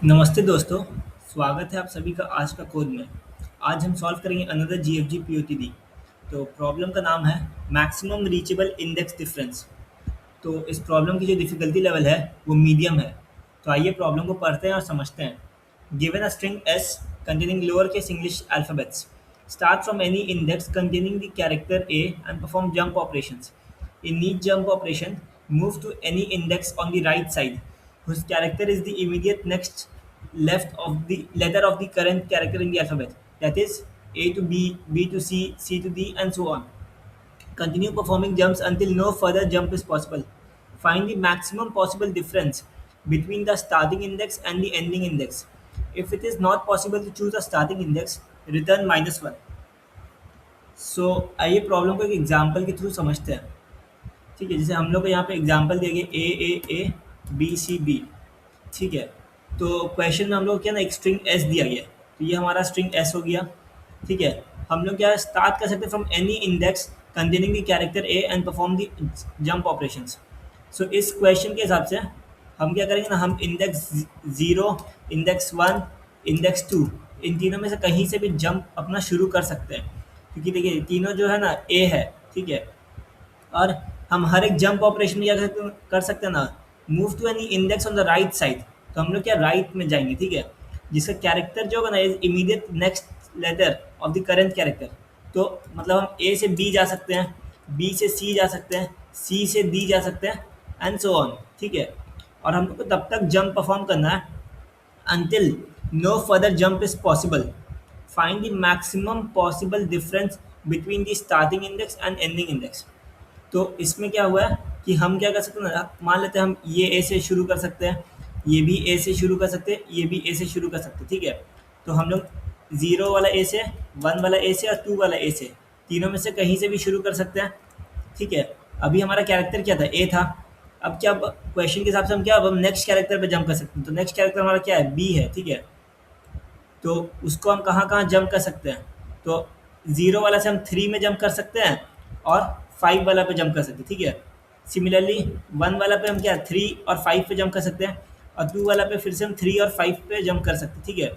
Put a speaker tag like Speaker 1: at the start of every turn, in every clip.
Speaker 1: नमस्ते दोस्तों, स्वागत है आप सभी का आज का कोड में। आज हम सॉल्व करेंगे अनदर जीएफजी पीओटीडी। तो प्रॉब्लम का नाम है मैक्सिमम रीचेबल इंडेक्स डिफरेंस। तो इस प्रॉब्लम की जो डिफ़िकल्टी लेवल है वो मीडियम है। तो आइए प्रॉब्लम को पढ़ते हैं और समझते हैं। Given a string S containing lowercase English alphabets. Start from any index containing the character A and perform jump operations. In each jump operation, move to any index on the right side whose character is the immediate next left of the letter of the current character in the alphabet. That is A to B, B to C, C to D, and so on. Continue performing jumps until no further jump is possible. Find the maximum possible difference between the starting index and the ending index. If it is not possible to choose a starting index, return -1. सो आइए problem को एक example के through समझते हैं। ठीक है, जैसे हम लोग को यहाँ पे एग्जाम्पल दिया गया ए बी सी बी। ठीक है, तो क्वेश्चन में हम लोग क्या ना एक स्ट्रिंग एस दिया गया, तो ये हमारा स्ट्रिंग एस हो गया। ठीक है, हम लोग क्या स्टार्ट कर सकते हैं from any index containing the character A and perform the jump operations. So इस क्वेश्चन के हिसाब से हम क्या करेंगे ना, हम इंडेक्स 0, इंडेक्स 1, इंडेक्स 2 इन तीनों में से कहीं से भी जंप अपना शुरू कर सकते हैं, क्योंकि देखिए तीनों जो है ना ए है। ठीक है, और हम हर एक जंप ऑपरेशन में क्या कर सकते हैं ना, move to any index on the right side. तो हम लोग क्या राइट में जाएंगे। ठीक है, जिसका कैरेक्टर जो होगा ना is immediate next letter of the current character. तो मतलब हम ए से बी जा सकते हैं, बी से सी जा सकते हैं, सी से डी जा सकते हैं, एंड सो ऑन। ठीक है, और हम लोग को तब तक जंप परफॉर्म करना है until no further jump is possible. Find the maximum possible difference between the starting index and ending index. तो इसमें क्या हुआ है कि हम क्या कर सकते हैं ना, मान लेते हैं हम ये ए से शुरू कर सकते हैं, ये भी ए से शुरू कर सकते हैं, ये भी ए से शुरू कर सकते हैं। ठीक है, तो हम लोग 0 वाला ए से, 1 वाला ए से और 2 वाला ए से, तीनों में से कहीं से भी शुरू कर सकते हैं। ठीक है, अभी हमारा कैरेक्टर क्या था, ए था। अब क्या क्वेश्चन के हिसाब से हम क्या अब हम नेक्स्ट कैरेक्टर पे जंप कर सकते हैं। तो नेक्स्ट कैरेक्टर हमारा क्या है, बी है। ठीक है, तो उसको हम कहाँ कहाँ जंप कर सकते हैं, तो 0 वाला से हम 3 में जंप कर सकते हैं और 5 वाला पे जंप कर सकते हैं। ठीक है, सिमिलरली 1 वाला पे हम क्या 3 और 5 पे जंप कर सकते हैं, और 2 वाला पे फिर से हम 3 और 5 पे जंप कर सकते हैं। ठीक है,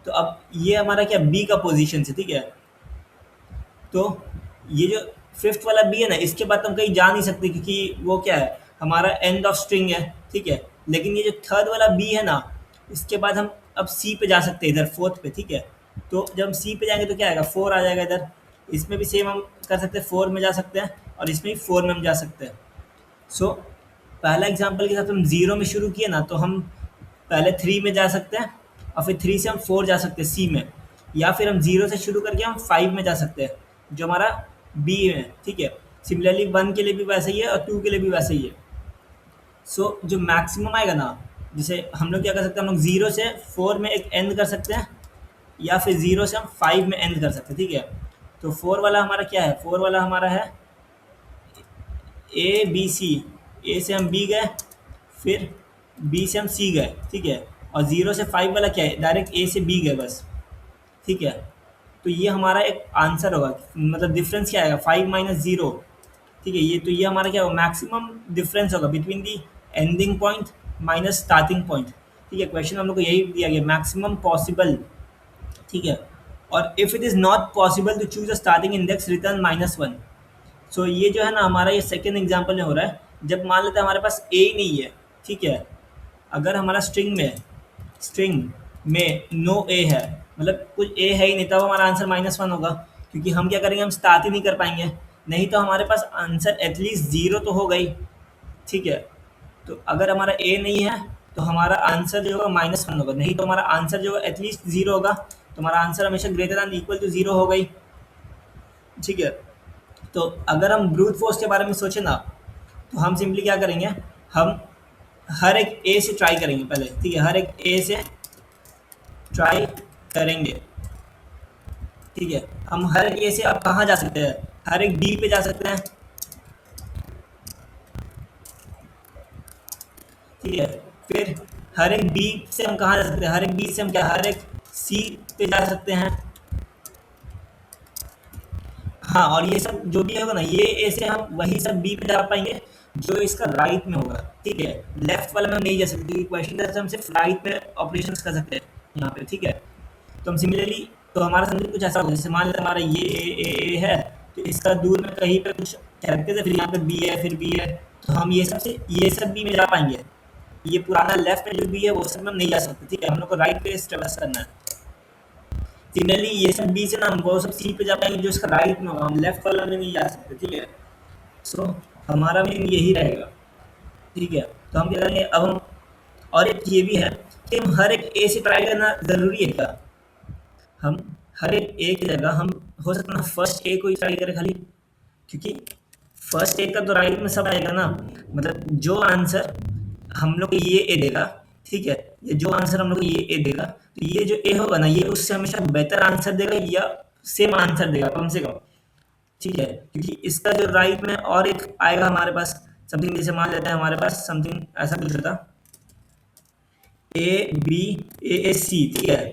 Speaker 1: तो अब ये हमारा क्या बी का पोजीशन है। ठीक है, तो ये जो 5th वाला बी है ना, इसके बाद हम कहीं जा नहीं सकते, क्योंकि वो क्या है हमारा एंड ऑफ स्ट्रिंग है। ठीक है, लेकिन ये जो 3rd वाला बी है ना, इसके बाद हम अब सी पे जा सकते हैं, इधर 4th पे। ठीक है, तो जब हम सी पे जाएंगे तो क्या आएगा, 4 आ जाएगा इधर। इसमें भी सेम हम कर सकते हैं, 4 में जा सकते हैं, और इसमें भी 4 में हम जा सकते हैं। सो पहला एग्जाम्पल के साथ हम 0 में शुरू किए ना, तो हम पहले 3 में जा सकते हैं, और फिर 3 से हम 4 जा सकते हैं सी में, या फिर हम 0 से शुरू करके हम 5 में जा सकते हैं, जो हमारा बी है। ठीक है, सिमिलरली 1 के लिए भी वैसा ही है और 2 के लिए भी वैसा ही है। सो जो मैक्सिमम आएगा ना, जैसे हम लोग क्या कर सकते हैं, हम लोग 0 से 4 में एक एंड कर सकते हैं, या फिर 0 से हम 5 में एंड कर सकते हैं। ठीक है, तो 4 वाला हमारा क्या है, 4 वाला हमारा है ए बी सी। ए से हम बी गए, फिर बी से हम सी गए। ठीक है, और 0 से 5 वाला क्या है, डायरेक्ट ए से बी गए बस। ठीक है, तो ये हमारा एक आंसर होगा, मतलब डिफरेंस क्या आएगा, 5 माइनस 0। ठीक है, ये तो ये हमारा क्या होगा, मैक्सिमम डिफरेंस होगा between the ending point minus starting point. ठीक है, क्वेश्चन हम लोग को यही दिया गया, मैक्सिमम पॉसिबल। ठीक है, और if it is not possible to choose a starting index, return -1। So ये जो है ना हमारा ये सेकेंड एग्जाम्पल में हो रहा है, जब मान लेते हैं हमारे पास ए ही नहीं है। ठीक है, अगर हमारा स्ट्रिंग में नो ए है, मतलब कुछ ए है ही नहीं, तब हमारा आंसर -1 होगा, क्योंकि हम क्या करेंगे, हम स्टार्ट ही नहीं कर पाएंगे। नहीं तो हमारे पास आंसर एटलीस्ट 0 तो हो गई। ठीक है, तो अगर हमारा ए नहीं है तो हमारा आंसर जो होगा -1 होगा, नहीं तो हमारा आंसर जो है एटलीस्ट 0 होगा। तो हमारा आंसर हमेशा ग्रेटर दैन इक्वल टू 0 हो गई। ठीक है, तो अगर हम ब्रूट फोर्स के बारे में सोचें ना, तो हम सिंपली क्या करेंगे, हम हर एक ए से ट्राई करेंगे पहले। ठीक है, हर एक ए से ट्राई करेंगे। ठीक है, हम हर एक ए से अब कहाँ जा सकते हैं, हर एक बी पे जा सकते हैं। ठीक है, फिर हर एक बी से हम कहाँ जा सकते हैं, हर एक बी से हम क्या हर एक सी पे जा सकते हैं। हाँ, और ये सब जो भी होगा ना, ये ए से हम वही सब बी पे जा पाएंगे, जो इसका राइट में होगा, ठीक है। लेफ्ट वाला में हम नहीं जा सकते क्योंकि क्वेश्चन का हम सिर्फ राइट में ऑपरेशंस कर सकते हैं यहाँ पे, ठीक है। तो हम सिमिलरली, तो हमारा समझो कुछ ऐसा होगा, जैसे मान लेते हमारा ये ए है, तो इसका दूर में कहीं पे कुछ कैरेक्टर है, फिर यहाँ पे बी है, फिर बी है, तो हम ये सब बी में जा पाएंगे। ये पुराना लेफ्ट में जो बी है वो सब में हम नहीं जा सकते, ठीक है। हम लोग को राइट पे ट्रेवर्स करना है। सिमिलरली ये सब बी से ना हम वो सब सी पे जा पाएंगे जो इसका राइट में होगा, हम लेफ्ट वाला में नहीं जा सकते, ठीक है। सो हमारा मीन यही रहेगा, ठीक है। तो हम क्या करेंगे अब हम, और एक ये भी है कि हम हर एक ए से ट्राई करना ज़रूरी है क्या? हम हर एक ए की जगह हम हो सकता है ना फर्स्ट ए को ही ट्राई करें खाली, क्योंकि फर्स्ट ए का तो राइट में सब आएगा ना, मतलब जो आंसर हम लोग को ये ए देगा, ठीक है, ये जो आंसर हम लोग को ये ए देगा, तो ये जो ए होगा ना ये उससे हमेशा बेटर आंसर देगा या सेम आंसर देगा कम से कम, ठीक है। क्योंकि इसका जो राइट में और एक आएगा हमारे पास समथिंग, जैसे मान लेते हैं हमारे पास समथिंग ऐसा कुछ होता ए बी ए सी, ठीक है।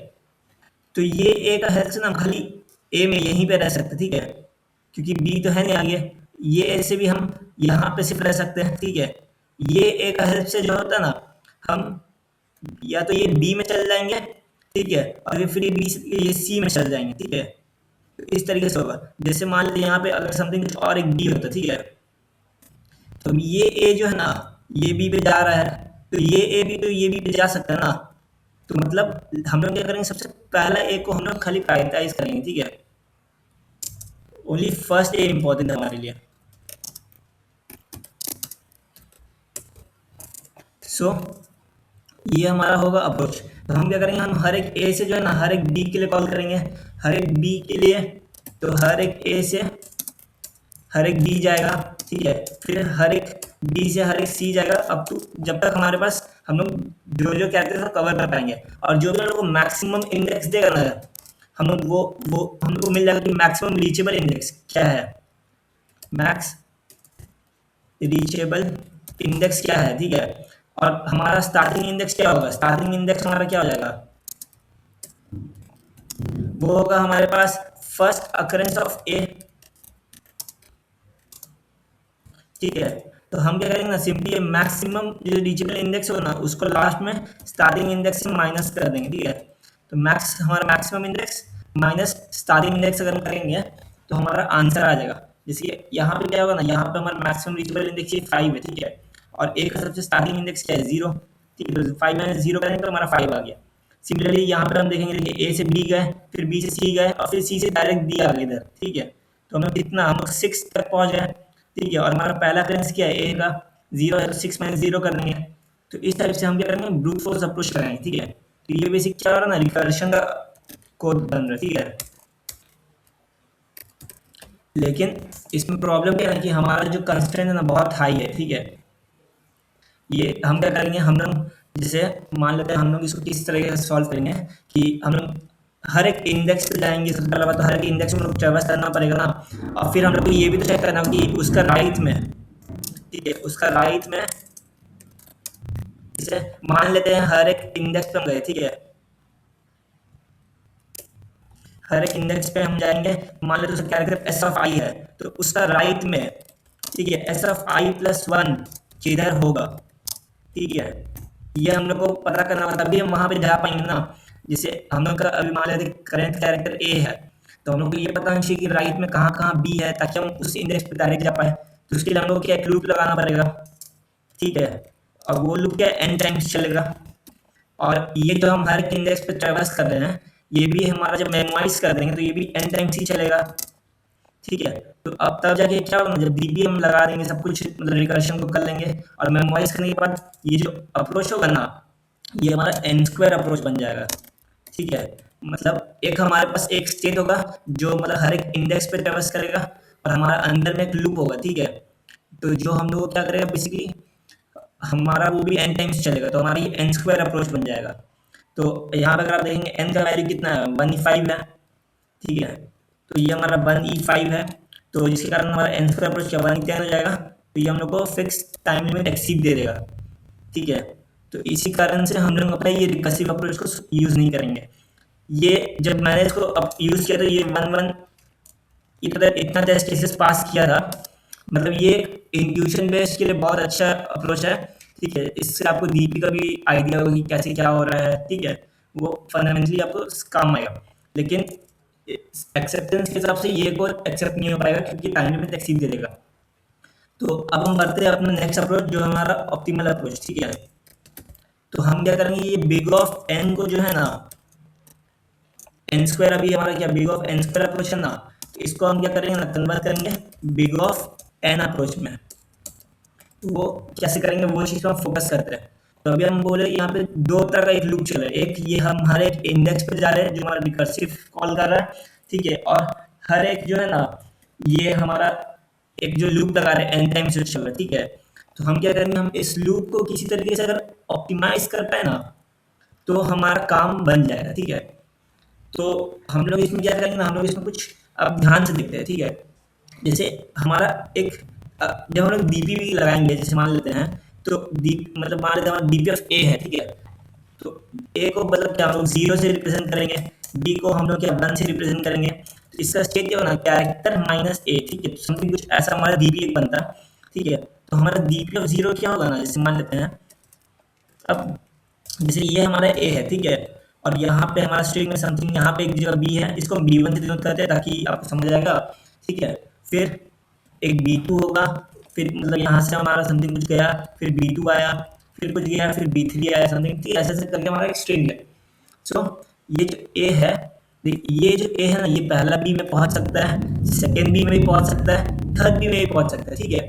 Speaker 1: तो ये ए का हेल्प से ना हम खाली ए में यहीं पे रह सकते, ठीक है, क्योंकि बी तो है नहीं आगे। ये ए से भी हम यहाँ पे सिर्फ रह सकते हैं, ठीक है। ये ए का हेल्प से जो होता है ना, हम या तो ये बी में चल जाएंगे, ठीक है, और ये फिर ये बी से ये सी में चल जाएंगे, ठीक है। तो इस तरीके से होगा। जैसे मान लीजिए यहाँ पे अगर समथिंग कुछ और एक बी होता, ठीक है, तो ये ए जो है ना ये बी पे जा रहा है, तो ये ए भी तो ये बी पे जा सकता है ना। तो मतलब हम लोग क्या करेंगे, सबसे पहला ए को हम लोग खाली प्रायोरिटाइज करेंगे, ठीक है। ओनली फर्स्ट ए इम्पोर्टेंट है हमारे लिए। सो ये हमारा होगा अप्रोच। तो हम क्या करेंगे, हम हर एक ए से जो है ना हर एक बी के लिए कॉल करेंगे, हर एक बी के लिए, तो हर एक ए से हर एक बी जाएगा, ठीक है, फिर हर एक बी से हर एक सी जाएगा, अब तो जब तक हमारे पास हम लोग जो जो कैरेक्टर कवर कर पाएंगे, और जो भी हम लोग को मैक्सिमम इंडेक्स देगा ना हम लोग वो हम लोग को मिल जाएगा कि मैक्सिमम रीचेबल इंडेक्स क्या है, मैक्स रीचेबल इंडेक्स क्या है, ठीक है। और हमारा स्टार्टिंग इंडेक्स क्या होगा, स्टार्टिंग इंडेक्स हमारा क्या हो जाएगा, वो होगा हमारे पास फर्स्ट अकरेंस ऑफ ए, ठीक है। तो हम क्या करेंगे ना, सिंपली मैक्सिमम जो रीचेबल इंडेक्स होगा ना उसको लास्ट में स्टार्टिंग इंडेक्स से माइनस कर देंगे, ठीक है। तो मैक्स हमारा maximum index minus starting index अगर करेंगे तो हमारा आंसर आ जाएगा। जैसे यहाँ पे क्या होगा ना, यहाँ पे हमारा मैक्सिमम रीचेबल इंडेक्स ये 5 है, ठीक है, और ए का सबसे स्टार्टिंग इंडेक्स क्या है 0, ठीक है। तो 5 माइनस 0 करेंगे तो हमारा 5 आ गया। सिमिलरली यहाँ पर हम देखेंगे, देखिए ए से बी गए, फिर बी से सी गए, और फिर सी से डायरेक्ट डी आ गए इधर, ठीक है। तो हम लोग कितना, हम लोग 6 तक पहुँच गए, ठीक है। और हमारा पहला करेंस क्या है, ए का 0 है, तो 6 माइनस 0 कर देंगे। तो इस टाइप से हम क्या करेंगे, ब्रूट फोर्स अप्रोच करेंगे, ठीक है। तो ये बेसिक क्या हो रहा है ना, रिकर्शन का कोड बन रहा है, ठीक है। लेकिन इसमें प्रॉब्लम क्या है कि हमारा जो कंस्ट्रेंट है ना बहुत हाई है, ठीक है। ये हम क्या करेंगे, हम लोग जैसे मान लेते हैं हम लोग इसको किस तरीके से सॉल्व करेंगे कि हम लोग हर एक इंडेक्स पे जाएंगे। सबसे पहला बात तो हर एक इंडेक्स में हम लोग ट्रेवर्स करना पड़ेगा ना, और फिर हम लोग को ये भी तो चेक करना कि उसका राइट में, ठीक है, उसका राइट में जैसे मान लेते हैं हर एक इंडेक्स पे हम गए, ठीक है, हर एक इंडेक्स पे हम जाएंगे, मान लेते हैं उसका कैरेक्टर एस ऑफ आई है, तो उसका राइट में, ठीक है, एस ऑफ आई प्लस 1 किधर होगा, ठीक है। ये हम लोग को पता करना होगा, तभी हम वहाँ पे जा पाएंगे ना। जैसे हम लोग का अभी मान लेते करेंट कैरेक्टर ए है, तो हम लोग को ये पता होना चाहिए कि राइट में कहाँ कहाँ बी है, ताकि हम उस इंडेक्स पे डायरेक्ट जा पाए। तो उसके लिए हम लोग को क्या एक लूप लगाना पड़ेगा, ठीक है, और वो लूप क्या एन टाइम्स चलेगा। और ये जो हम हर एक इंडेक्स पे ट्रेवर्स कर रहे हैं, ये भी हमारा जब मेमोराइज कर देंगे तो ये भी एन टाइम्स ही चलेगा, ठीक है। तो अब तब जाके क्या होगा, जब बीबी हम लगा देंगे सब कुछ, मतलब रिकर्शन को कर लेंगे, और मेमोराइज करने के बाद ये जो अप्रोच होगा ना ये हमारा एन स्क्वायर अप्रोच बन जाएगा, ठीक है। मतलब एक हमारे पास एक स्टेट होगा जो मतलब हर एक इंडेक्स पे ट्रेवर्स करेगा, और हमारा अंदर में एक लूप होगा, ठीक है। तो जो हम लोग क्या करेगा बेसिकली, हमारा वो भी एन टाइम्स चलेगा, तो हमारा ये एन स्क्वायर अप्रोच बन जाएगा। तो यहाँ पर अगर आप देखेंगे एन का वैल्यू कितना है, 1E5 है, ठीक है। तो ये हमारा 1E5 है, तो जिसके कारण हमारा एन स्क्वायर अप्रोच क्या 1E10 हो जाएगा। तो ये हम लोग को फिक्स टाइम लिमिट एक्सीड दे देगा, ठीक है। तो इसी कारण से हम लोग अपना ये रिकर्सिव अप्रोच को यूज़ नहीं करेंगे। ये जब मैंने इसको अब यूज़ किया तो ये 1 1 इतना टेस्ट केसेस पास किया था, मतलब ये इंट्यूशन बेस्ड के लिए बहुत अच्छा अप्रोच है। ठीक है, इससे आपको डीपी का भी आइडिया होगा कि कैसे क्या हो रहा है। ठीक है, वो फंडामेंटली आपको काम आएगा। लेकिन एक्सेप्टेंस के हिसाब से ये कोड एक्सेप्ट नहीं हो पाएगा क्योंकि टाइम लिमिट एक्सीड दे देगा। तो अब हम बढ़ते हैं अपना नेक्स्ट अप्रोच जो हमारा ऑप्टिमल अप्रोच। ठीक है, तो हम क्या करेंगे, ये बिग ऑफ एन को जो है ना, एन स्क्वायर अभी हमारा क्या big of N square approach है ना, तो इसको हम क्या करेंगे ना, कन्वर्ट करेंगे बिग ऑफ एन अप्रोच में। तो वो कैसे करेंगे वो चीज़ पर हम फोकस करते हैं। तो अभी हम बोले यहाँ पे दो तरह का एक लूप चल रहा है। एक ये हम हर एक इंडेक्स पे जा रहे हैं जो हमारा रिकर्सिव कॉल कर रहा है। ठीक है, और हर एक जो है ना, ये हमारा एक जो लूप लगा रहे हैं एन टाइम से चल रहा है। ठीक है, तो हम क्या करेंगे, हम इस लूप को किसी तरीके से अगर ऑप्टिमाइज कर पाए ना, तो हमारा काम बन जाएगा। ठीक है, तो हम लोग इसमें क्या करेंगे ना, हम लोग इसमें कुछ अब ध्यान से देखते हैं। ठीक है, जैसे हमारा एक जब हम लोग डीपी भी लगाएंगे, जैसे मान लेते हैं, तो डी मतलब मान लेते हैं हमारा डीपी ऑफ ए है। ठीक है, तो ए को मतलब क्या हम लोग जीरो से रिप्रेजेंट करेंगे, बी को हम लोग क्या वन से रिप्रेजेंट करेंगे। तो इसका स्टेट क्या होना, कैरेक्टर माइनस ए। ठीक है, तो समथिंग कुछ ऐसा हमारा डीपी एक बनता है। ठीक है, तो हमारा डीपी ऑफ जीरो क्या होगा ना, जैसे मान लेते हैं अब जैसे ये हमारा ए है। ठीक है, और यहाँ पे हमारा स्ट्रिंग में समथिंग यहाँ पे एक जगह बी है, इसको हम बी वन से डिनोट करते हैं ताकि आपको समझ जाएगा। ठीक है, फिर एक बी टू होगा, फिर मतलब यहाँ से हमारा समथिंग कुछ गया, फिर बी टू आया, फिर कुछ गया, फिर बी थ्री आया समथिंग। ठीक है, ऐसे ऐसे करके हमारा एक स्ट्रिंग है। सो ये जो ए है, ये जो ए है ना, ये पहला बी में पहुंच सकता है, सेकेंड बी में भी पहुंच सकता है, थर्ड बी में भी पहुंच सकता है। ठीक है,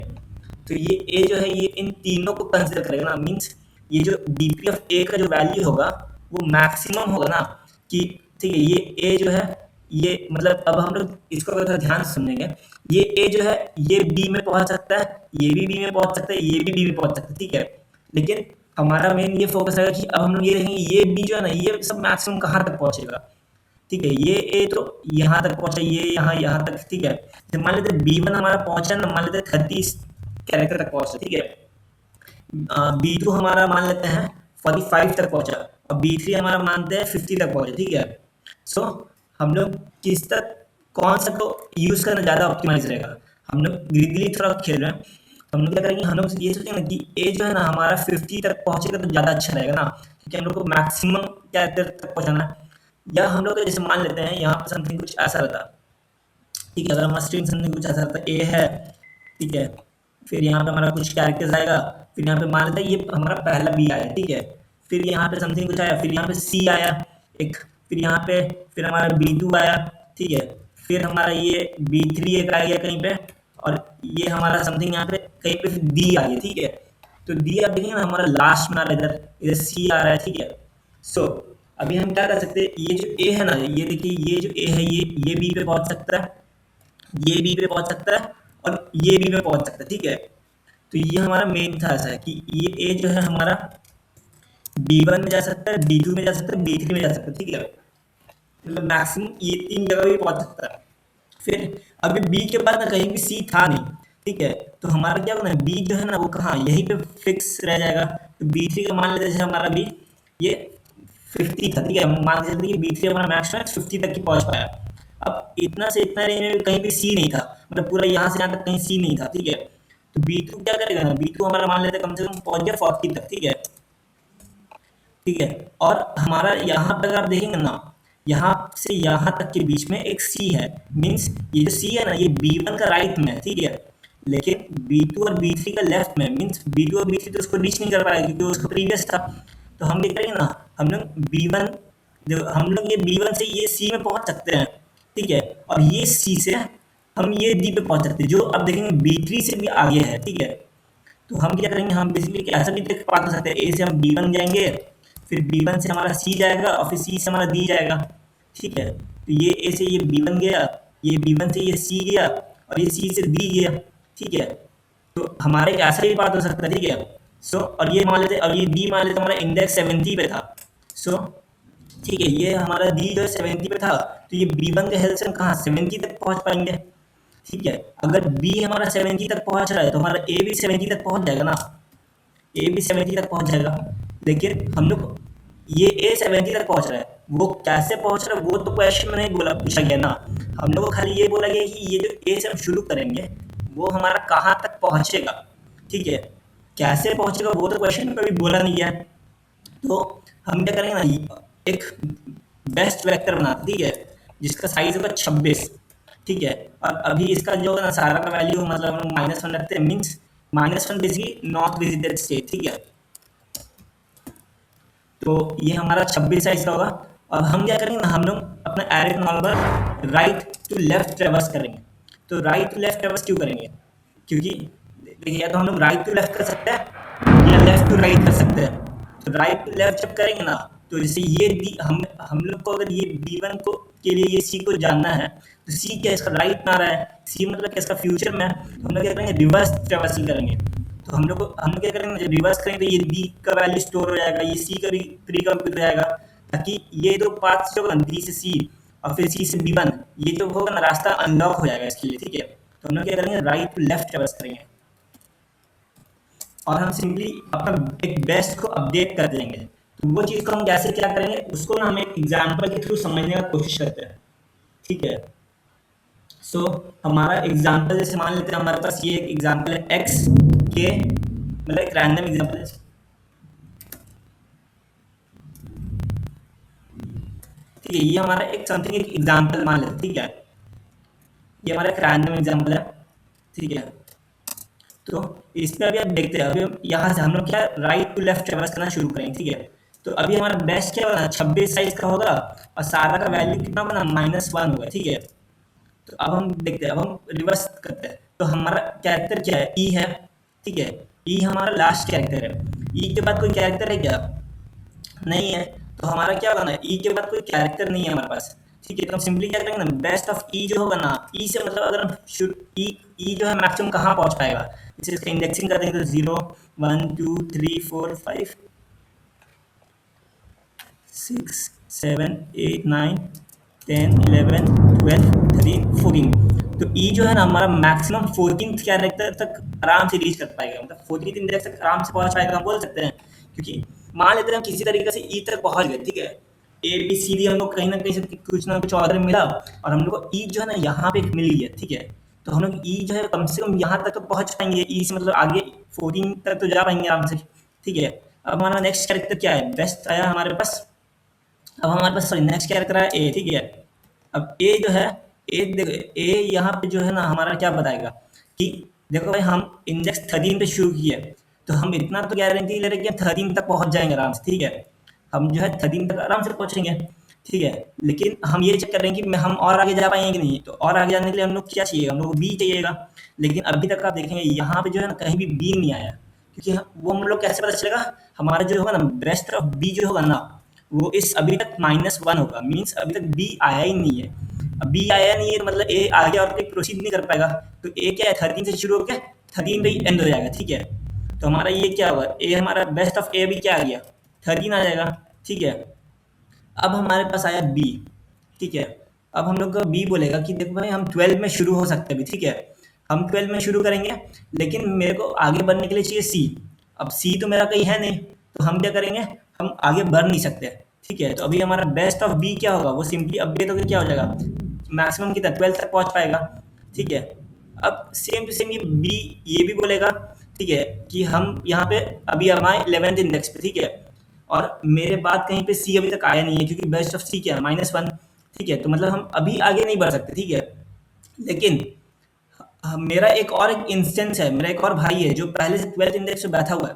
Speaker 1: तो ये ए जो है ये इन तीनों को कंसिडर करेगा ना, मीन्स ये जो डीपी ऑफ ए का जो वैल्यू होगा वो मैक्सिमम होगा ना, कि ठीक है ये ए जो है ये मतलब अब हम लोग इसको अगर थोड़ा ध्यान से सुनेंगे, ये ए जो है ये बी में पहुंच सकता है, ये भी बी में पहुंच सकता है, ये भी बी में पहुंच सकता है। ठीक है, लेकिन हमारा मेन ये फोकस है कि अब हम लोग ये देखेंगे ये बी जो है ना, ये सब मैक्सिमम कहाँ तक पहुंचेगा। ठीक है, ये ए तो यहाँ तक पहुंचा, ये यहाँ तक। ठीक है, तो मान लेते बी वन हमारा पहुंचा ना, मान लेते 30 कैरेक्टर तक पहुंचा। ठीक है, बी टू हमारा मान लेते हैं 45 तक पहुंचा, और बी थ्री हमारा मानते हैं 50 तक पहुंचा। ठीक है, सो हम लोग किस तक कौन सा को यूज़ करना ज़्यादा ऑप्टिमाइज रहेगा। हम लोग ग्रीडली थोड़ा खेल रहे हैं, तो हम लोग क्या करेंगे, हम लोग ये सोचेंगे कि ए जो है ना हमारा 50 तक पहुंचेगा तो ज़्यादा अच्छा रहेगा ना, क्योंकि हम लोग को मैक्सिमम कैरेक्टर तक पहुंचाना है। या हम लोग जैसे मान लेते हैं यहाँ पर समथिंग कुछ ऐसा रहता। ठीक है, अगर हमारा स्ट्रिंग समथिंग कुछ ऐसा रहता ए है। ठीक है, फिर यहाँ पे हमारा कुछ कैरेक्टर्स आएगा, फिर यहाँ पे मान लेते हैं ये हमारा पहला बी आया। ठीक है, फिर यहाँ पे समथिंग कुछ आया, फिर यहाँ पे सी आया एक, फिर यहाँ पे फिर हमारा बी टू आया। ठीक है, फिर हमारा ये बी थ्री एक आ गया कहीं पे, और ये हमारा समथिंग यहाँ पे कहीं पे डी आ गया। ठीक है, तो डी आप देखेंगे ना हमारा लास्ट में आ रहा है, इधर इधर सी आ रहा है। ठीक है, सो अभी हम क्या कर सकते हैं, ये जो ए है ना, ये देखिए ये जो ए है ये बी पे पहुंच सकता है, ये बी पे पहुंच सकता है, और ये बी पे पहुंच सकता है। ठीक है, तो ये हमारा मेन था ऐसा है कि ये ए जो है हमारा बी वन में जा सकता है, बी टू में जा सकता है, बी थ्री में जा सकता है। ठीक है, मतलब मैक्सिमम ये तीन जगह भी पहुंच सकता है। फिर अभी बी के बाद ना कहीं भी सी था नहीं। ठीक है, तो हमारा क्या होना है, बी जो है ना वो कहाँ यहीं पे फिक्स रह जाएगा। तो बी थ्री का मान लेते हैं जैसे हमारा बी ये 50 था। ठीक है, मान लेते हैं कि बी थ्री हमारा मैक्स में 50 तक ही पहुंच पाया। अब इतना से इतना रेंज में कहीं भी सी नहीं था, मतलब पूरा यहाँ से यहाँ तक कहीं सी नहीं था। ठीक है, तो बी टू क्या करेगा ना, बी टू हमारा मान लेते हैं कम से कम पहुंच गया 40 तक। ठीक है, ठीक है, और हमारा यहाँ पर आप देखेंगे ना, यहाँ से यहाँ तक के बीच में एक सी है, मीन्स ये जो सी है ना ये बी वन का राइट में है। ठीक है, लेकिन बी टू और बी थ्री का लेफ्ट में, मीन्स बी टू और बी थ्री तो उसको रीच नहीं कर पाएगा क्योंकि उसका प्रीवियस था। तो हम क्या करेंगे ना, हम लोग बी वन जो हम लोग ये बी वन से ये सी में पहुंच सकते हैं। ठीक है, और ये सी से हम ये डी पे पहुंच सकते हैं, जो अब देखेंगे बी थ्री से भी आगे है। ठीक है, तो हम क्या करेंगे, हम बेसिकली ऐसा भी देख पा सकते हैं, ए से हम बी वन जाएंगे, फिर बी वन से हमारा सी जाएगा, और फिर सी से हमारा डी जाएगा। ठीक है, तो ये ए से ये बी वन गया, ये बी वन से ये सी गया, और ये सी से डी गया। ठीक है, तो हमारे ऐसा भी बात हो सकता है। ठीक है, सो और ये मान लेते, और ये डी मान लेते हमारा इंडेक्स 70 पे था। सो ठीक है, ये हमारा डी जो है 70 पे था, तो ये बी वन के हेल्प से हम कहाँ 70 तक पहुँच पाएंगे। ठीक है, अगर बी हमारा 70 तक पहुँच रहा है तो हमारा ए भी 70 तक पहुँच जाएगा ना, ए भी 70 तक पहुँच जाएगा। लेकिन हम लोग ये ए 70 तक पहुँच रहा है, वो कैसे पहुँच रहा है वो तो क्वेश्चन में नहीं बोला पूछा गया ना, हम लोग को खाली ये बोला गया कि ये जो ए से हम शुरू करेंगे वो हमारा कहाँ तक पहुँचेगा, ठीक है। कैसे पहुँचेगा वो तो क्वेश्चन में कभी बोला नहीं है। तो हम क्या करेंगे ना, एक बेस्ट वेक्टर बनाते, ठीक है, जिसका साइज होगा 26, ठीक है। और अभी इसका जो है ना सारा का वैल्यू मतलब हम -1 रखते हैं, means -1 basically not visited state, ठीक है। तो ये हमारा 26 साइज का होगा। और हम क्या करेंगे ना, हम लोग अपना array normal right to left traverse करेंगे। तो राइट टू लेफ्ट ट्रेवर्स क्यों करेंगे, क्योंकि देखिए या तो हम लोग राइट टू लेफ्ट कर सकते हैं या लेफ्ट टू राइट कर सकते हैं। तो राइट टू लेफ्ट जब करेंगे ना, तो जैसे ये डी हम लोग को अगर ये B1 को के लिए ये सी को जानना है, तो सी क्या इसका राइट में आ रहा है, सी मतलब क्या इसका फ्यूचर में है, तो हम लोग क्या करेंगे रिवर्स ट्रेवर्सल करेंगे। तो हम लोग क्या करेंगे, जब रिवर्स करेंगे तो ये बी का वैल्यू स्टोर हो जाएगा, ये सी का भी प्री कंप्यूट हो जाएगा, ताकि ये दो पाथ्स जो होगा ना बी से सी और फिर सी से B1, ये जो होगा ना रास्ता अनलॉक हो जाएगा इसके लिए, ठीक है। तो हम लोग क्या करेंगे राइट टू लेफ्ट ट्रेवर्स करेंगे और हम सिंपली अपना एक बेस्ट को अपडेट कर देंगे। तो वो चीज़ को हम कैसे क्या करेंगे उसको ना हम एक एग्जाम्पल के थ्रू समझने का कोशिश करते हैं, ठीक है। सो हमारा एग्जाम्पल जैसे मान लेते हैं हमारे पास ये एक एग्जाम्पल है एक्स के, मतलब एक रैंडम एग्जाम्पल है, ठीक है। ये हमारा एक समथिंग एक एग्जाम्पल मान लेते हैं, ठीक है। ये हमारा एक रैंडम एग्जाम्पल है, ठीक है। तो इस पे अभी आप देखते हैं, अभी यहाँ से हम लोग क्या राइट टू लेफ्ट ट्रेवर्स करना शुरू करेंगे, ठीक है। तो अभी हमारा बेस्ट क्या होगा, 26 साइज का होगा और सारा का वैल्यू कितना होगा ना -1 होगा, ठीक है। तो अब हम देखते हैं, अब हम रिवर्स करते हैं। तो हमारा कैरेक्टर क्या है, ई है, ठीक है। ई हमारा लास्ट कैरेक्टर है। ई के बाद कोई कैरेक्टर है क्या, नहीं है। तो हमारा क्या होगा ना, ई के बाद कोई कैरेक्टर नहीं है हमारे पास, ठीक है। तो हम सिंपली क्या करेंगे ना, बेस्ट ऑफ ई जो होगा ना, ई से मतलब अगर हम शुरू ई जो है मैक्सिमम कहाँ पहुँच पाएगा, जैसे इसका इंडेक्सिंग कर देंगे तो 0 1 2 3 4 5 6 7 8 9 10 11 12 13 14। तो ई जो है ना हमारा मैक्सिमम 14th कैरेक्टर तक आराम से रीच कर पाएगा, मतलब 14th इंडेक्स तक आराम से पहुंच पाएगा, हम बोल सकते हैं। क्योंकि मान लेते हैं हम किसी तरीके से ई तक पहुंच गए, ठीक है। ए बी सी डी हम लोग कहीं ना कहीं से कुछ ना कुछ ऑर्डर मिला और हम लोग को ई जो है ना यहाँ पे मिल गया, ठीक है। तो हम लोग ई जो है कम से कम यहाँ तक तो पहुंच पाएंगे, ई से मतलब आगे 14 तक तो जा पाएंगे आराम से, ठीक है। अब हमारा नेक्स्ट कैरेक्टर क्या है, बेस्ट आया हमारे पास। अब हमारे पास सॉरी नेक्स्ट कैरेक्टर है ए, ठीक है। अब ए जो है, ए देखो ए यहाँ पे जो है ना हमारा क्या बताएगा कि देखो भाई हम इंडेक्स 13 पे शुरू किए, तो हम इतना तो गारंटी ले रहे हैं कि 13 तक पहुंच जाएंगे आराम से, ठीक है। हम जो है 13 तक आराम से पहुंचेंगे, ठीक है। लेकिन हम ये चेक कर रहे हैं कि हम और आगे जा पाएंगे कि नहीं। तो और आगे जाने के लिए हम लोग क्या चाहिए, हम लोग को बी चाहिएगा। लेकिन अभी तक आप देखेंगे यहाँ पे जो है ना कहीं भी बी नहीं आया, क्योंकि वो हम लोग कैसे पता चलेगा, हमारा जो होगा ना बेस्ट ऑफ बी जो होगा ना वो इस अभी तक -1 होगा, मीन्स अभी तक बी आया ही नहीं है। अब बी आया नहीं है तो मतलब ए आगे और कोई प्रोसीड नहीं कर पाएगा। तो ए क्या है 13 से शुरू होकर 13 पे ही एंड हो जाएगा, ठीक है। तो हमारा ये क्या होगा, ए हमारा बेस्ट ऑफ ए भी क्या आ गया 13 आ जाएगा, ठीक है। अब हमारे पास आया बी, ठीक है। अब हम लोग का बी बोलेगा कि देखो भाई हम 12 में शुरू हो सकते हैं अभी, ठीक है। हम 12 में शुरू करेंगे, लेकिन मेरे को आगे बढ़ने के लिए चाहिए सी। अब सी तो मेरा कहीं है नहीं, तो हम क्या करेंगे, हम आगे बढ़ नहीं सकते, ठीक है। तो अभी हमारा बेस्ट ऑफ बी क्या होगा, वो सिंपली अपडेट होकर क्या हो जाएगा, मैक्सिमम कितना 12 तक पहुंच पाएगा, ठीक है। अब सेम टू सेम ये भी बोलेगा, ठीक है, कि हम यहाँ पे अभी हम आए 11th इंडेक्स पे, ठीक है। और मेरे बाद कहीं पे सी अभी तक आया नहीं है, क्योंकि बेस्ट ऑफ सी क्या है -1, ठीक है। तो मतलब हम अभी आगे नहीं बढ़ सकते, ठीक है। लेकिन मेरा एक इंस्टेंस है, मेरा एक और भाई है जो पहले से 12th इंडेक्स पे बैठा हुआ है,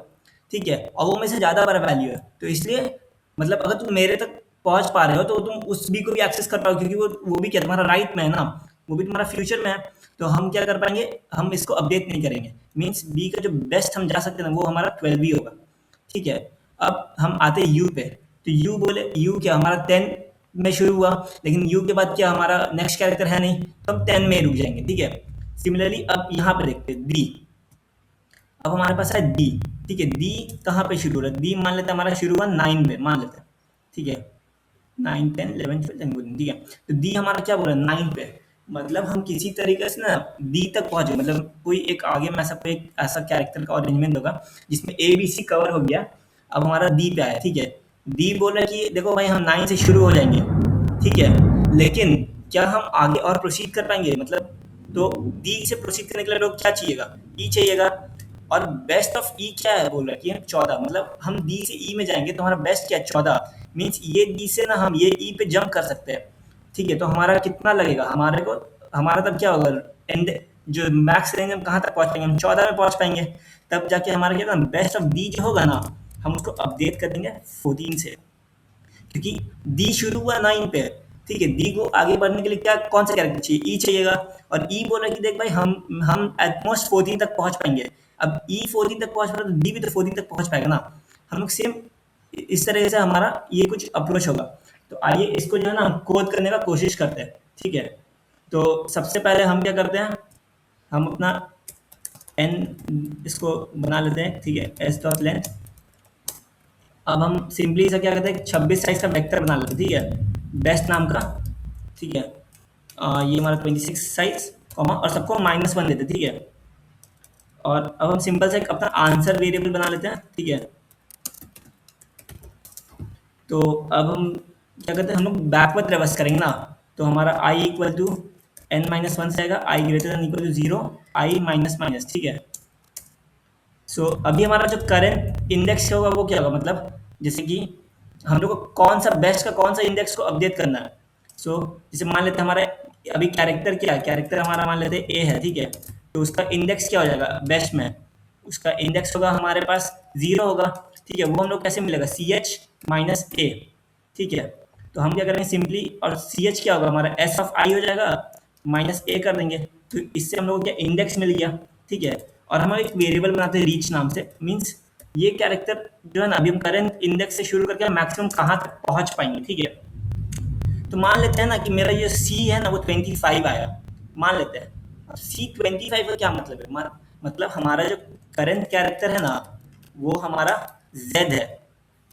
Speaker 1: ठीक है। और वो मेरे से ज़्यादा बड़ा वैल्यू है, तो इसलिए मतलब अगर तुम मेरे तक पहुंच पा रहे हो तो तुम उस बी को भी एक्सेस कर पाओ, क्योंकि वो भी क्या तुम्हारा राइट में है ना, वो भी तुम्हारा फ्यूचर में है। तो हम क्या कर पाएंगे, हम इसको अपडेट नहीं करेंगे, मीन्स बी का जो बेस्ट हम जा सकते हैं ना वो हमारा 12 ही होगा, ठीक है। अब हम आते हैं यू पे। तो यू बोले, यू क्या हमारा 10 में शुरू हुआ, लेकिन यू के बाद क्या हमारा नेक्स्ट कैरेक्टर है नहीं, तो हम 10 में रुक जाएंगे, ठीक है। सिमिलरली अब यहाँ पे देखते हैं डी। अब हमारे पास है डी, ठीक है। डी कहाँ पे शुरू हो रहा है, डी मान लेते हैं हमारा शुरू हुआ 9 में, मान लेते हैं, ठीक है। 9 10 11 12 13, ठीक है। तो डी हमारा क्या बोल रहा है 9 पे, मतलब हम किसी तरीके से ना डी तक पहुंचे, मतलब कोई एक आगे में ऐसा कोई एक ऐसा कैरेक्टर का अरेंजमेंट होगा जिसमें ए बी सी कवर हो गया। अब हमारा डी पे आया, ठीक है। डी बोल रहा है कि देखो भाई हम 9 से शुरू हो जाएंगे, ठीक है। लेकिन क्या हम आगे और प्रोसीड कर पाएंगे, मतलब तो डी से प्रोसीड करने के लिए लोग क्या चाहिएगा, ई चाहिएगा। और बेस्ट ऑफ ई क्या है बोल रहा है कि 14, मतलब हम डी से ई में जाएंगे तो हमारा बेस्ट क्या है 14, मीन्स ये डी से ना हम ये ई पे जंप कर सकते हैं। ठीक है, तो हमारा कितना लगेगा, हमारे को हमारा तब क्या होगा, एंड जो मैक्स रेंज हम कहाँ तक पहुँच पाएंगे, हम 14 में पहुँच पाएंगे। तब जाके हमारा क्या ना बेस्ट ऑफ डी जो होगा ना, हम उसको अपडेट कर देंगे 14 से, क्योंकि डी शुरू हुआ 9 पे। ठीक है, डी को आगे बढ़ने के लिए क्या कौन सा कैरेक्टर चाहिए, ई चाहिएगा। और ई बोल रहा है कि देख भाई हम एटमोस्ट 14 तक पहुंच पाएंगे। अब ई 14 तक पहुंच पा रहा तो डी भी तो 14 तक पहुंच पाएगा ना। हम लोग सेम इस तरह से हमारा ये कुछ अप्रोच होगा। तो आइए इसको जो है ना कोड करने का कोशिश करते हैं। ठीक है, तो सबसे पहले हम क्या करते हैं, हम अपना एन इसको बना लेते हैं। ठीक है, एस डॉट लेंथ। अब हम सिंपली इसे क्या करते हैं, 26 साइज का वेक्टर बना लेते हैं। ठीक है, बेस्ट नाम का। ठीक है, ये हमारा 26 साइज कॉमा और सबको -1 देते हैं। ठीक है, और अब हम सिंपल से एक अपना आंसर वेरिएबल बना लेते हैं। ठीक है, तो अब हम क्या करते हैं, हम लोग बैकवर्ड रिवर्स करेंगे ना। तो हमारा आई इक्वल टू n-1 से आएगा, I greater than equal to 0, I minus minus. ठीक है, सो अभी हमारा जो करंट इंडेक्स होगा वो क्या होगा, मतलब जैसे कि हम लोग को कौन सा बेस्ट का कौन सा इंडेक्स को अपडेट करना है। सो जैसे मान लेते हैं हमारा अभी कैरेक्टर क्या है, कैरेक्टर हमारा मान लेते हैं ए है। ठीक है, तो उसका इंडेक्स क्या हो जाएगा बेस्ट में, उसका इंडेक्स होगा हमारे पास 0 होगा। ठीक है, वो हम लोग कैसे मिलेगा, CH-A। ठीक है, तो हम क्या करेंगे सिंपली, और CH क्या होगा हमारा S ऑफ I हो जाएगा, -A कर देंगे। तो इससे हम लोग को क्या इंडेक्स मिल गया। ठीक है, और हम एक वेरिएबल बनाते हैं रीच नाम से, मीन्स ये कैरेक्टर जो है ना अभी हम करेंट इंडेक्स से शुरू करके मैक्सिमम कहाँ तक पहुँच पाएंगे। ठीक है, तो मान लेते हैं ना कि मेरा ये C है ना वो 25 आया, मान लेते हैं। अब C 25 का क्या मतलब है, मतलब हमारा जो करंट कैरेक्टर है ना वो हमारा Z है।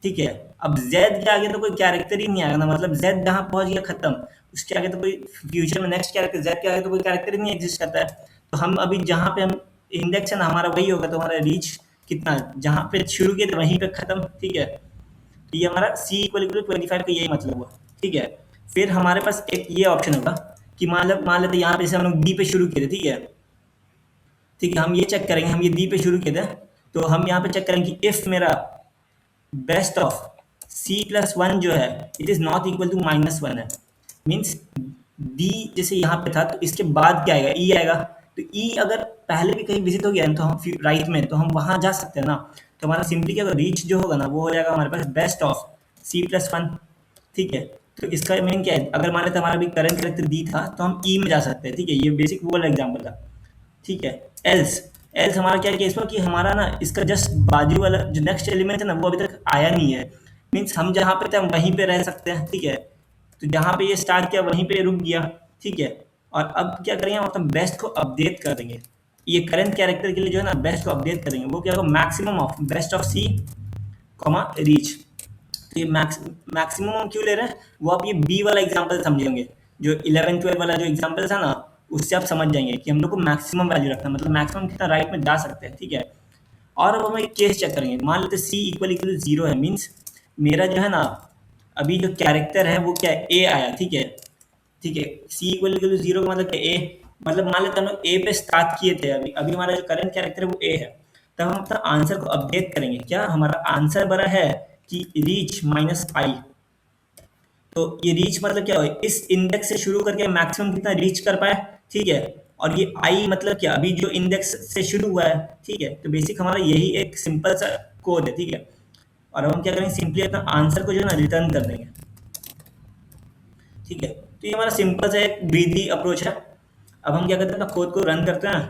Speaker 1: ठीक है, अब Z के आगे तो कोई कैरेक्टर ही नहीं आएगा ना, मतलब Z जहाँ पहुँच गया खत्म, उसके आगे तो कोई फ्यूचर में नेक्स्ट कैरेक्टर Z के आगे तो कोई कैरेक्टर ही नहीं एग्जिस्ट करता है। तो हम अभी जहाँ पे हम इंडेक्स है ना हमारा वही होगा, तो हमारा रीच कितना, जहाँ पे शुरू किए थे वहीं पे खत्म। ठीक है, तो ये हमारा C इक्वल टू 25 का यही मतलब हुआ। ठीक है, फिर हमारे पास एक ये ऑप्शन होगा कि मान लेते यहाँ पे से हम लोग डी पे शुरू किए थे। ठीक है, ठीक है, हम ये चेक करेंगे, हम ये डी पे शुरू किए थे, तो हम यहाँ पे चेक करेंगे कि इफ मेरा बेस्ट ऑफ C+1 जो है it is not equal to -1 है, मीन्स डी जैसे यहाँ पे था तो इसके बाद क्या आएगा, ई आएगा। तो ई अगर पहले भी कहीं विजिट हो गया तो हम राइट में, तो हम वहाँ जा सकते हैं ना। तो हमारा सिंपली क्या होगा, रीच जो होगा ना वो हो जाएगा हमारे पास बेस्ट ऑफ C+1। ठीक है, तो इसका मीन क्या है, अगर मान लेते हमारा भी करंट कैरेक्टर डी था तो हम ई में जा सकते हैं। ठीक है, ये बेसिक वो वाला एग्जाम्पल था। ठीक है, एल्स एल्स हमारा क्या केस हुआ कि हमारा ना इसका जस्ट बाजू वाला जो नेक्स्ट एलिमेंट है ना वो अभी तक आया नहीं है, मीन्स हम जहाँ पे थे हम वहीं पे रह सकते हैं। ठीक है, तो जहाँ पे ये स्टार्ट किया वहीं पे रुक गया। ठीक है, और अब क्या करेंगे, हम अपना बेस्ट को अपडेट कर देंगे। ये करंट कैरेक्टर के लिए जो है ना बेस्ट को अपडेट करेंगे, वो क्या होगा, maximum of best of C comma reach. तो ये मैक्सिमम हम क्यों ले रहे हैं, वो आप ये बी वाला एग्जाम्पल समझेंगे, जो 11-12 वाला जो एग्जाम्पल था ना उससे आप समझ जाएंगे कि हम लोग को मैक्सिमम वैल्यू रखना है, मतलब मैक्सिमम कितना राइट में जा सकते हैं। ठीक है, और अब हम एक केस चेक करेंगे, मान लेते C इक्वल 0 है, मीन्स मेरा जो है ना अभी जो कैरेक्टर है वो क्या है, ए आया। ठीक है, ठीक है, C इक्वल 0 का मतलब क्या, ए, मतलब मान लेते हम लोग ए पे स्टार्ट किए थे, अभी अभी हमारा जो करंट कैरेक्टर है वो ए है। तब हम अपना आंसर को अपडेट करेंगे, क्या हमारा आंसर बड़ा है कि रीच -i। तो ये रीच मतलब क्या हो, इस इंडेक्स से शुरू करके मैक्सिमम कितना रीच कर पाए। ठीक है, और ये i मतलब क्या, अभी जो इंडेक्स से शुरू हुआ है। ठीक है, तो बेसिक हमारा यही एक सिंपल सा कोड है। ठीक है, और अब हम क्या करेंगे, सिंपली अपना आंसर को जो है ना रिटर्न कर देंगे। ठीक है, तो ये हमारा सिंपल सा एक ब्रीदी अप्रोच है। अब हम क्या करते हैं, अपना कोड को रन करते हैं।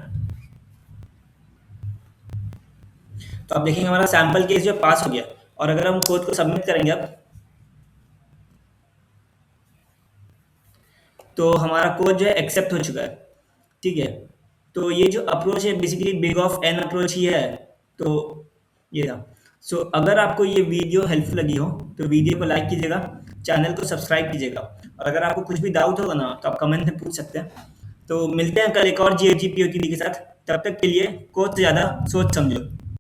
Speaker 1: तो आप देखेंगे हमारा सैंपल केस जो पास हो गया, और अगर हम कोड को सबमिट करेंगे अब, तो हमारा कोड जो है एक्सेप्ट हो चुका है। ठीक है, तो ये जो अप्रोच है basically big of N approach ही है। तो ये था। सो अगर आपको ये वीडियो हेल्पफुल लगी हो तो वीडियो को लाइक कीजिएगा, चैनल को सब्सक्राइब कीजिएगा, और अगर आपको कुछ भी डाउट होगा ना तो आप कमेंट में पूछ सकते हैं। तो मिलते हैं कल एक और GFG POTD के साथ, तब तक के लिए कोड से ज़्यादा सोच समझो।